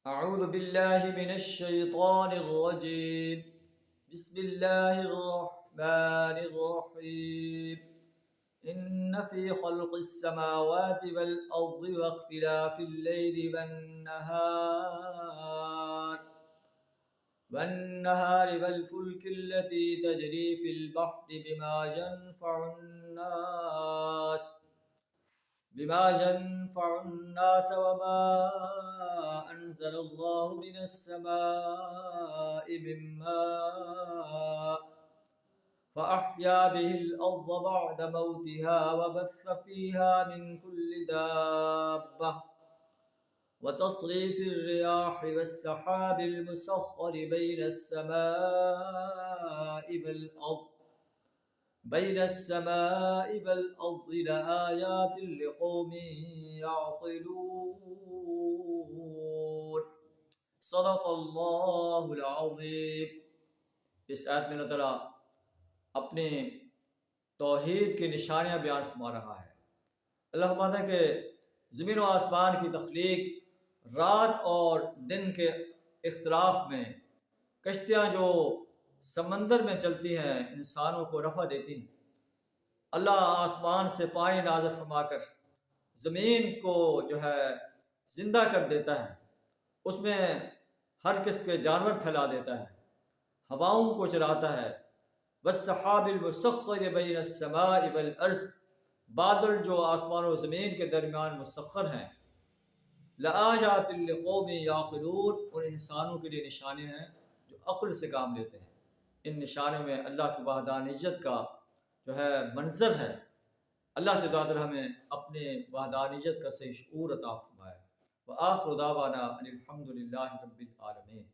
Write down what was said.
अऊज़ु बिल्लाहि मिनश शैतानिर रजीम। बिस्मिल्लाहिर रहमानिर रहीम। इन्न फ़ी ख़ल्क़िस समावाति वल अर्ज़ि वख्तिलाफ़िल लैलि वन्नहारि वल फ़ुल्कि allती तजरी फ़िल बहरि बिमा यनफ़उन्नास वमा अंज़लल्लाहु मिनस समाइ मिन मा फ़अह्या बिहिल अर्ज़ बअद मौतिहा वबस्स फ़ीहा मिन कुल्लि दाब्बह वतस्रीफ़िर रियाहि वस्सहाबिल मुसख़्ख़रि बैनस समाइ वल अर्ज़ि लआयातिन लिक़ौमिन यअक़िलून। सदक़ल्लाहुल अज़ीम। इस आयत में अल्लाह ताला अपने तौहीद की निशानियाँ बयान फरमा रहा है। अल्लाह फरमाता है कि ज़मीन और आसमान की तख्लीक, रात और दिन के इख्तिलाफ में, कश्तियाँ जो समंदर में चलती हैं इंसानों को नफ़ा देती हैं। अल्लाह आसमान से पानी नाज़िल फरमाकर ज़मीन को जो है ज़िंदा कर देता है, उसमें हर किस्म के जानवर फैला देता है, हवाओं को चलाता है। वस्सहाबिल मुसख़्ख़रि बैनस समाइ वल अर्ज़, बादल जो आसमान और ज़मीन के दरमियान मुसख़्ख़र हैं। लआयातिन लिक़ौमिन यअक़िलून, उन इंसानों के लिए निशानियाँ हैं जो अक्ल से काम लेते हैं। इन निशानों में अल्लाह की वहदानियत का जो है मंजर है। अल्लाह से दुआ हमें अपने वहदानियत का सही शऊर अता फरमाए। व आखिरु दावाना अनिल हम्दुलिल्लाहि रब्बिल आलमीन।